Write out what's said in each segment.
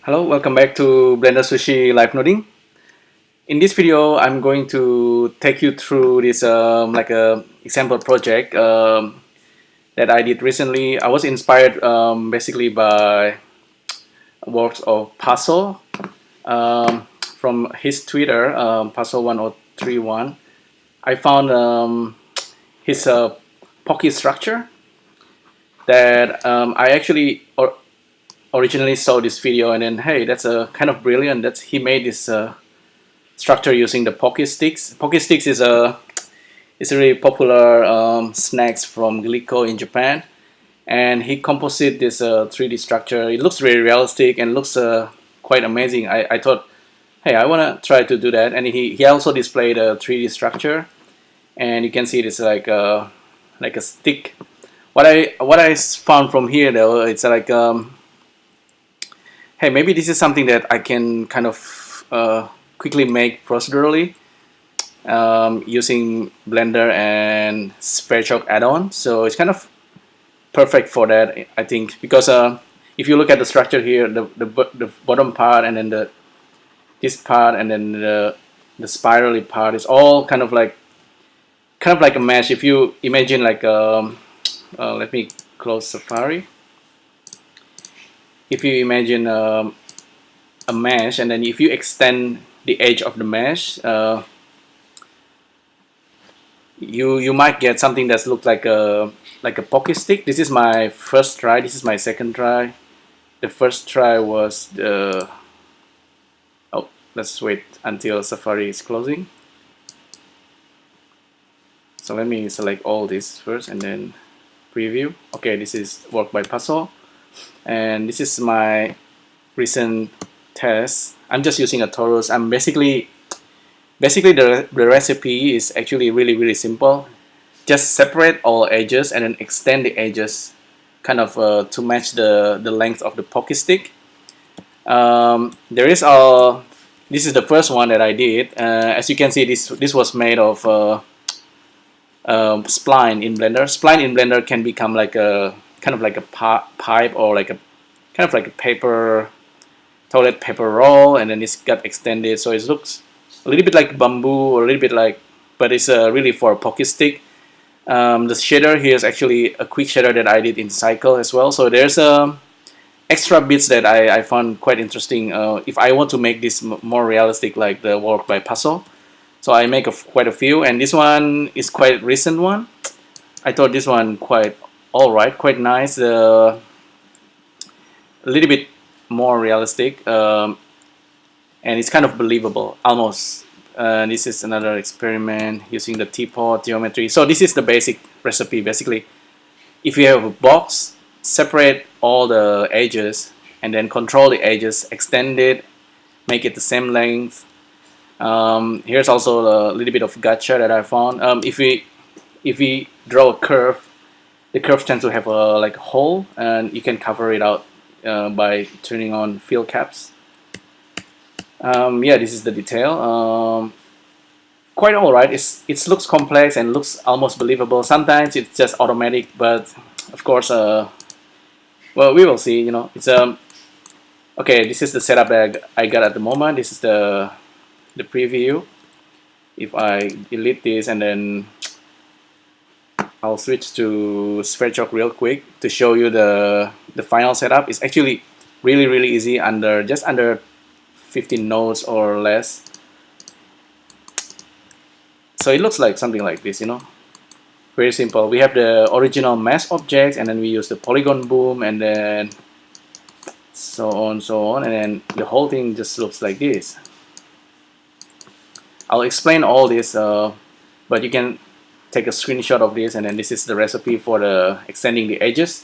Hello, welcome back to BlenderSushi live noding. In this video, I'm going to take you through this like a example project that I did recently. I was inspired basically by works of Puzzle from his Twitter, Puzzle1031. I found his Pocky structure that I actually originally saw this video, and then hey, that's a kind of brilliant. That's he made this structure using the Pocky Sticks. Pocky Sticks is a really popular snacks from Glico in Japan, and he composite this 3D structure. It looks very realistic and looks quite amazing. I thought, hey, I want to try to do that, and he also displayed a 3D structure, and you can see this like a stick. What I found from here though, it's like hey, maybe this is something that I can kind of quickly make procedurally using Blender and Sverchok Add-On. So it's kind of perfect for that, I think, because if you look at the structure here, the bottom part and then this part and then the spirally part is all kind of like a mesh. If you imagine like let me close Safari. If you imagine a mesh, and then if you extend the edge of the mesh, you might get something that looks like a Pocky Stick. This is my first try. This is my second try. The first try was the let's wait until Safari is closing. So let me select all this first and then preview. Okay, this is work by Puzzle. And this is my recent test. I'm just using a torus. I'm basically the recipe is actually really simple. Just separate all edges and then extend the edges kind of to match the length of the Pocky Stick. There is this is the first one that I did. As you can see, this was made of spline in Blender. Spline in Blender can become like a kind of like a pipe or like a kind of like a toilet paper roll, and then it's got extended, so it looks a little bit like bamboo or a little bit like, but it's really for a Pocky Stick. The shader here is actually a quick shader that I did in Cycle as well, so there's extra bits that I found quite interesting if I want to make this more realistic like the work by Puzzle. So I make quite a few, and this one is quite recent one. I thought this one quite alright, quite nice, a little bit more realistic, and it's kind of believable, almost. This is another experiment using the Teapot Geometry. So this is the basic recipe. Basically, if you have a box, separate all the edges, and then control the edges, extend it, make it the same length. Here's also a little bit of gotcha that I found. If we draw a curve, the curve tends to have like a hole, and you can cover it out by turning on fill caps. Yeah, this is the detail. Quite alright. It looks complex and looks almost believable. Sometimes it's just automatic, but of course, well, we will see. You know, it's okay. This is the setup that I got at the moment. This is the preview. If I delete this and then I'll switch to Sverchok real quick to show you the final setup. It's actually really easy, just under 15 nodes or less. So it looks like something like this, you know, very simple. We have the original mesh objects, and then we use the polygon boom, and then so on, and then the whole thing just looks like this. I'll explain all this, but you can take a screenshot of this, and then this is the recipe for the extending the edges.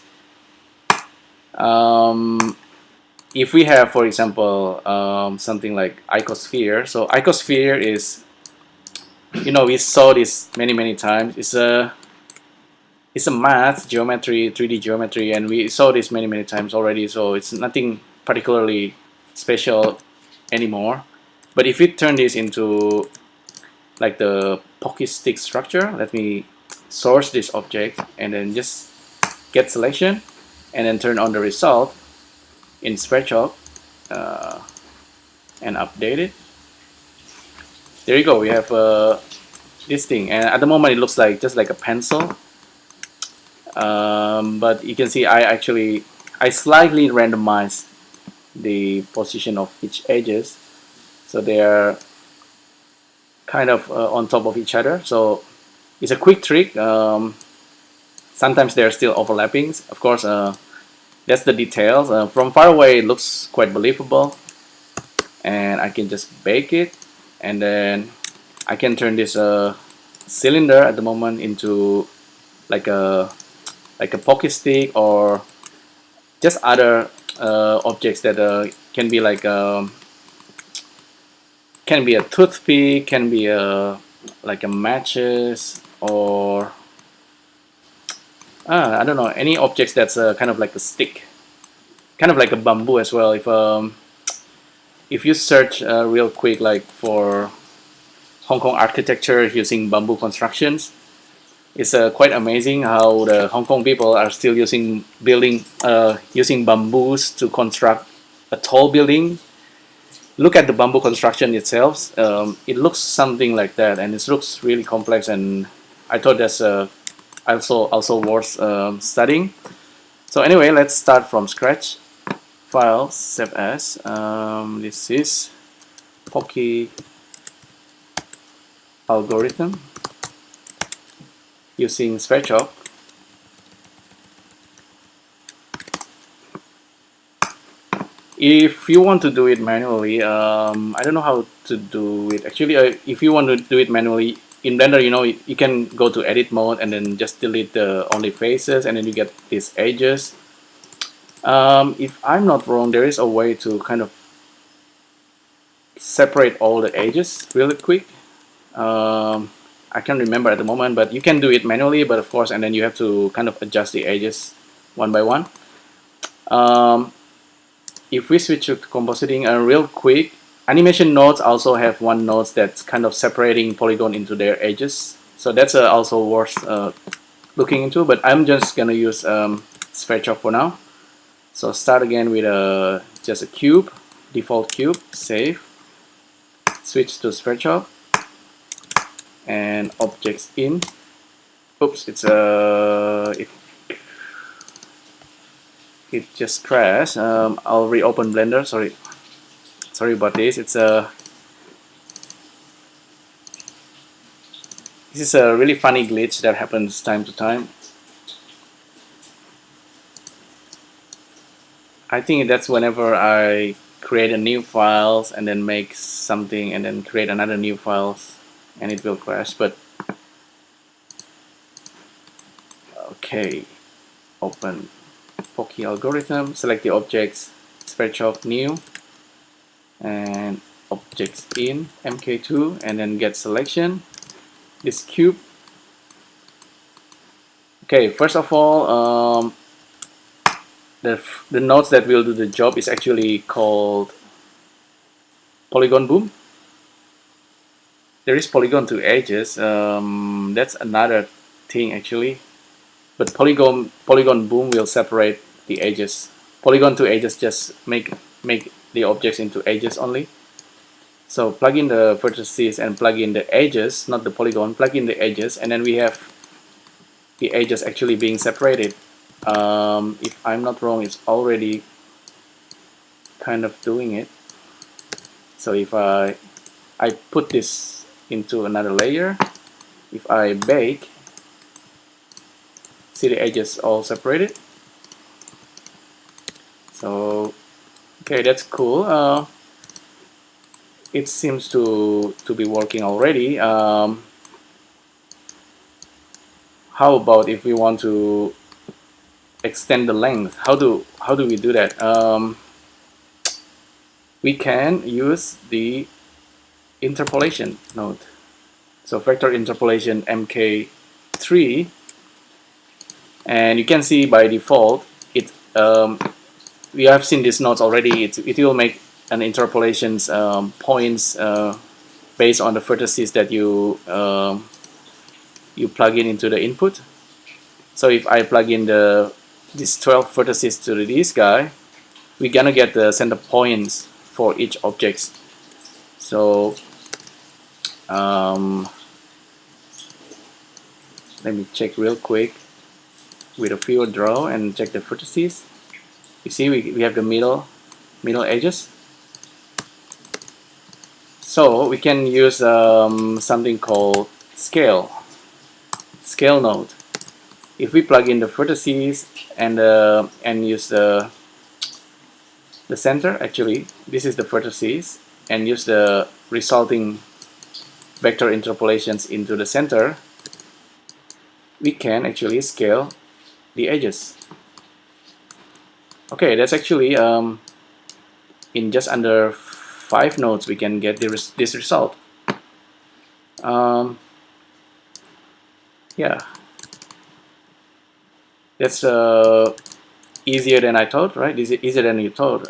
If we have, for example, something like icosphere. So icosphere is, you know, we saw this many times. It's a math geometry, 3D geometry, and we saw this many times already. So it's nothing particularly special anymore. But if we turn this into like the Pocky Stick structure, let me source this object and then just get selection and then turn on the result in Sverchok. and update it. There you go. We have this thing, and at the moment it looks like just like a pencil. But you can see I slightly randomized the position of each edges, so they are kind of on top of each other. So it's a quick trick. Sometimes they're still overlapping. Of course, that's the details. From far away, it looks quite believable, and I can just bake it, and then I can turn this cylinder at the moment into like a Pocky Stick, or just other objects that can be like can be a toothpick, can be like a matches, or I don't know, any objects that's kind of like a stick, kind of like a bamboo as well. If you search real quick, like for Hong Kong architecture using bamboo constructions, it's quite amazing how the Hong Kong people are still using using bamboos to construct a tall building. Look at the bamboo construction itself. It looks something like that, and it looks really complex. And I thought that's also worth studying. So anyway, let's start from scratch. File, save as. This is Pocky algorithm using Sverchok. If you want to do it manually, I don't know how to do it. Actually, if you want to do it manually in Blender, you know, you can go to edit mode and then just delete the only faces, and then you get these edges. If I'm not wrong, there is a way to kind of separate all the edges really quick. I can't remember at the moment, but you can do it manually, but of course, and then you have to kind of adjust the edges one by one. If we switch to compositing real quick, animation nodes also have one node that's kind of separating polygon into their edges, so that's also worth looking into, but I'm just gonna use Sverchok for now. So start again with just a cube, default cube, save, switch to Sverchok, and objects in. Oops, it's it just crashed. I'll reopen Blender. Sorry about this. This is a really funny glitch that happens time to time. I think that's whenever I create a new files and then make something and then create another new files, and it will crash. But okay, open Pocky algorithm, select the objects, Sverchok new, and objects in MK2, and then get selection, this cube. Okay, first of all, the nodes that will do the job is actually called polygon boom. There is polygon to edges. That's another thing actually, but polygon boom will separate the edges. Polygon to edges just make the objects into edges only. So plug in the vertices and plug in the edges, not the polygon. Plug in the edges, and then we have the edges actually being separated. If I'm not wrong, it's already kind of doing it. So if I put this into another layer, if I bake, see the edges all separated. So okay, that's cool. It seems to be working already. How about if we want to extend the length? How do we do that? We can use the interpolation node. So vector interpolation MK3, and you can see by default it we have seen these nodes already. It will make an interpolations points based on the vertices that you plug in into the input. So if I plug in these 12 vertices to this guy, we're gonna get the center points for each object. So let me check real quick with a field draw and check the vertices. You see we have the middle edges. So we can use something called scale node. If we plug in the vertices and use the center, actually this is the vertices, and use the resulting vector interpolations into the center, we can actually scale the edges. Okay, that's actually in just under 5 nodes we can get this result. Yeah, that's easier than I thought, right? Easier than you thought.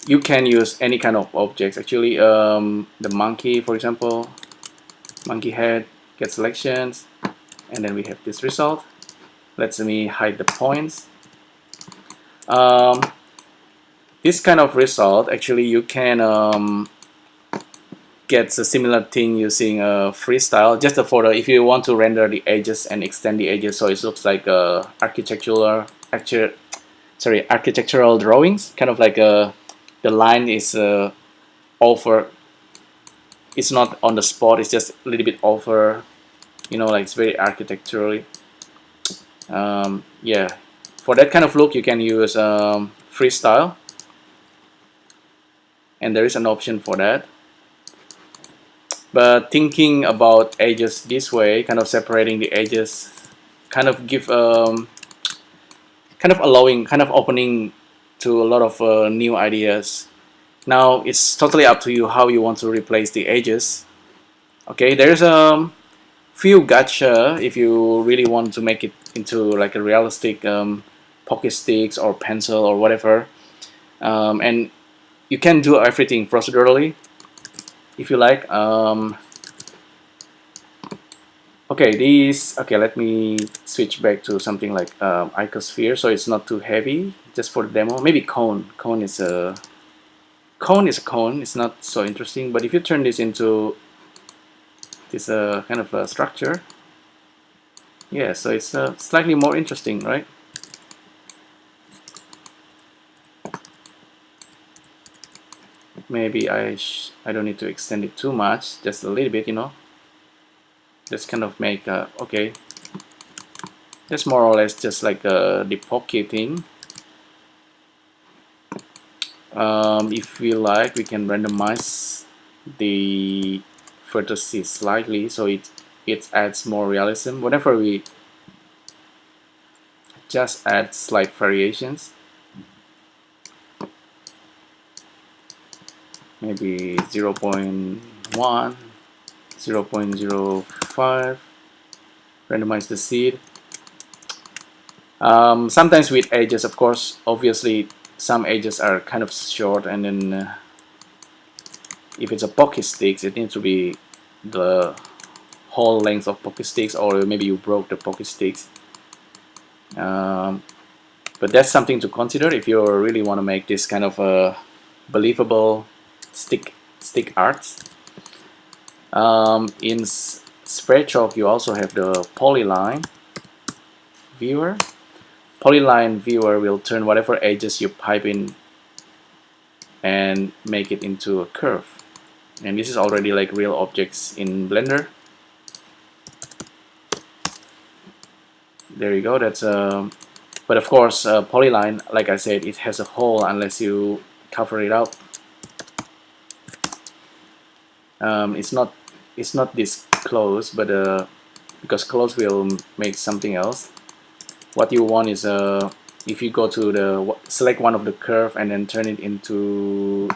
You can use any kind of objects. Actually, the monkey, for example, monkey head, get selections, and then we have this result. Let me hide the points. This kind of result, actually, you can get a similar thing using Freestyle. Just for if you want to render the edges and extend the edges, so it looks like architectural drawings. Kind of like the line is over. It's not on the spot. It's just a little bit over. You know, like it's very architecturally. Yeah, for that kind of look, you can use Freestyle, and there is an option for that. But thinking about edges this way, kind of separating the edges, kind of give, kind of allowing, kind of opening to a lot of new ideas. Now it's totally up to you how you want to replace the edges. Okay, there's a few gotcha if you really want to make it into like a realistic pocket sticks or pencil or whatever, and you can do everything procedurally if you like. Okay, let me switch back to something like icosphere, so it's not too heavy. Just for the demo, maybe cone is a cone. It's not so interesting, but if you turn this into this kind of a structure, yeah, so it's slightly more interesting, right? Maybe I don't need to extend it too much, just a little bit, you know. Just kind of make okay. That's more or less just like the Pocky thing. If we like, we can randomize the vertices slightly, so it adds more realism. Whenever we just add slight variations, maybe 0.1, 0.05, randomize the seed. Sometimes with edges, of course, obviously some edges are kind of short, and then if it's a Pocky Sticks, it needs to be the whole length of Pocky Sticks, or maybe you broke the Pocky Sticks. But that's something to consider if you really want to make this kind of a believable stick arts. In Sverchok, you also have the Polyline Viewer. Polyline Viewer will turn whatever edges you pipe in and make it into a curve. And this is already like real objects in Blender. There you go. That's but of course, Polyline, like I said, it has a hole unless you cover it up. It's not this close, but because close will make something else. What you want is if you go to the select one of the curve and then turn it into,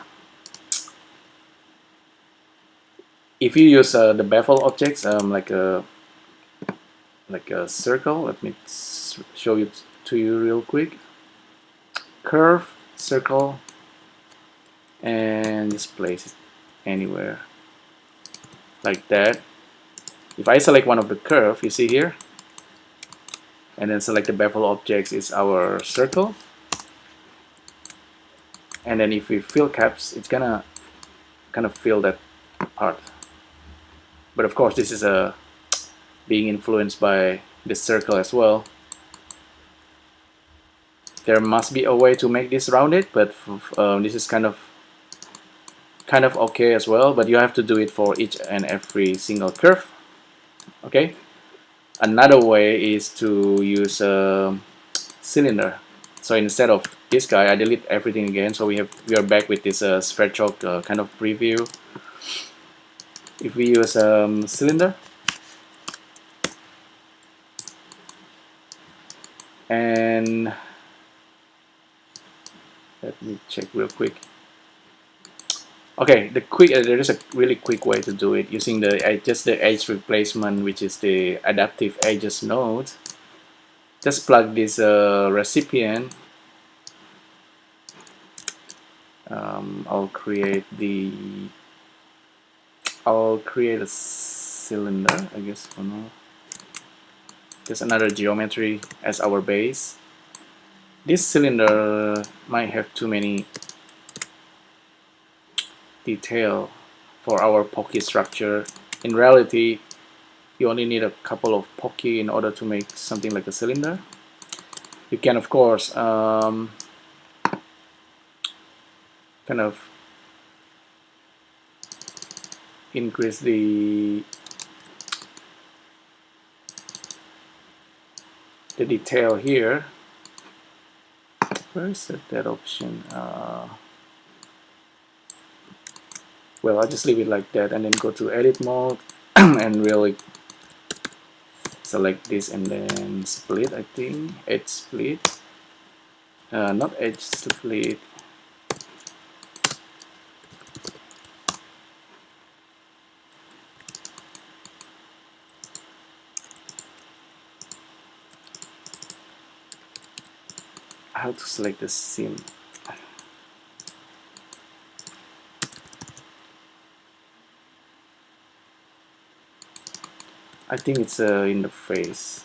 if you use the bevel objects, like a circle. Let me show it to you real quick. Curve, circle, and just place it anywhere like that. If I select one of the curve, you see here, and then select the bevel objects is our circle, and then if we fill caps, it's gonna kind of fill that part. But of course this is being influenced by the circle as well. There must be a way to make this rounded, but this is kind of okay as well, but you have to do it for each and every single curve. Okay, another way is to use a cylinder. So instead of this guy, I delete everything again, so we are back with this Sverchok kind of preview. If we use cylinder, and let me check real quick. Okay, there is a really quick way to do it using just the edge replacement, which is the adaptive edges node. Just plug this recipient. I'll create a cylinder, I guess, for now. Just another geometry as our base. This cylinder might have too many detail for our Pocky structure. In reality, you only need a couple of Pocky in order to make something like a cylinder. You can, of course, kind of increase the detail here. Where is that option? Well, I'll just leave it like that and then go to edit mode and really select this and then split, I think. Edge split. Not edge split. How to select the seam? I think it's in the face.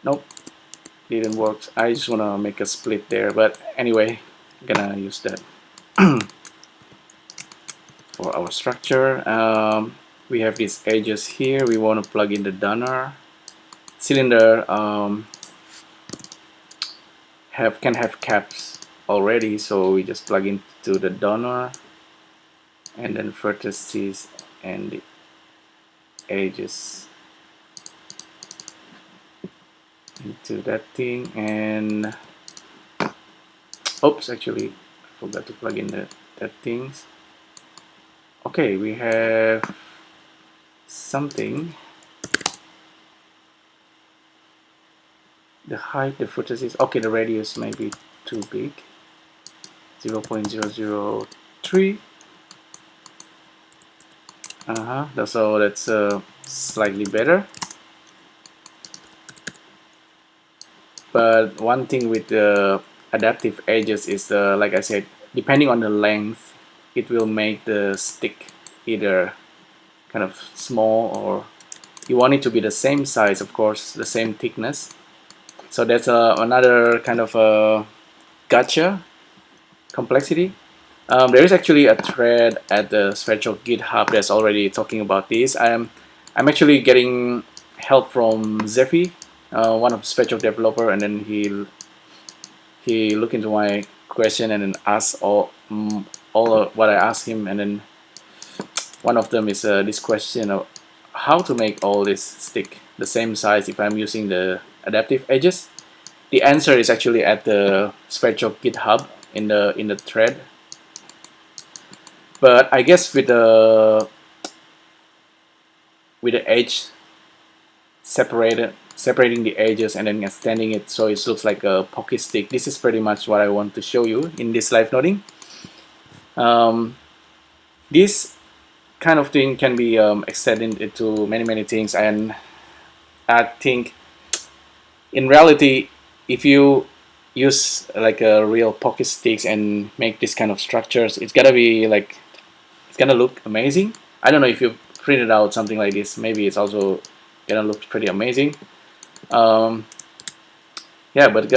Nope, didn't work. I just want to make a split there, but anyway, I'm gonna use that for our structure. We have these edges here. We want to plug in the donor. Cylinder can have caps already, so we just plug into the donor and then vertices and the edges into that thing. And oops, actually I forgot to plug in that things. Okay, we have something. The height, the vertices, okay, the radius may be too big, 0.003. So that's slightly better. But one thing with the adaptive edges is, like I said, depending on the length, it will make the stick either kind of small, or you want it to be the same size, of course, the same thickness. So that's another kind of gotcha complexity. There is actually a thread at the Sverchok GitHub that's already talking about this. I'm actually getting help from Zephy, one of the Sverchok developer, and then he looked into my question and then asked all what I asked him, and then one of them is this question of how to make all this stick the same size if I'm using the adaptive edges. The answer is actually at the Sverchok GitHub in the thread. But I guess with the edge separating the edges and then extending it so it looks like a Pocky Stick, this is pretty much what I want to show you in this live noding. This kind of thing can be extended into many things, and I think in reality, if you use like a real pocket sticks and make this kind of structures, it's gonna be like, it's gonna look amazing. I don't know if you printed out something like this, maybe it's also gonna look pretty amazing. Yeah, but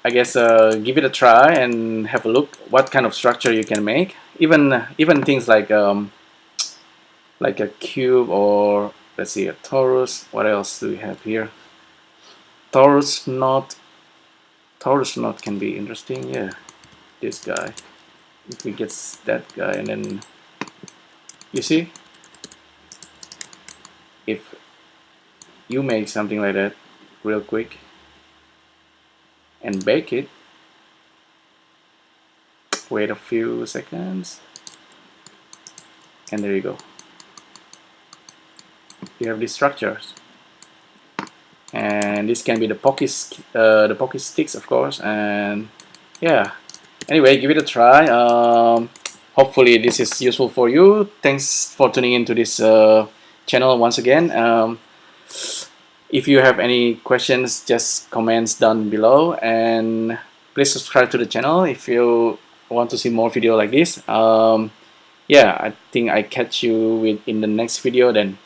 I guess give it a try and have a look what kind of structure you can make. Even things like a cube, or let's see, a torus. What else do we have here? Torus knot. Torus knot can be interesting. Yeah, this guy. If we get that guy, and then you see, if you make something like that real quick and bake it, wait a few seconds, and there you go. You have these structures, and this can be the Pocky Sticks, of course. And yeah, anyway, give it a try. Hopefully this is useful for you. Thanks for tuning into this channel once again. If you have any questions, just comments down below, and please subscribe to the channel if you want to see more video like this. Yeah, I think I catch you in the next video then.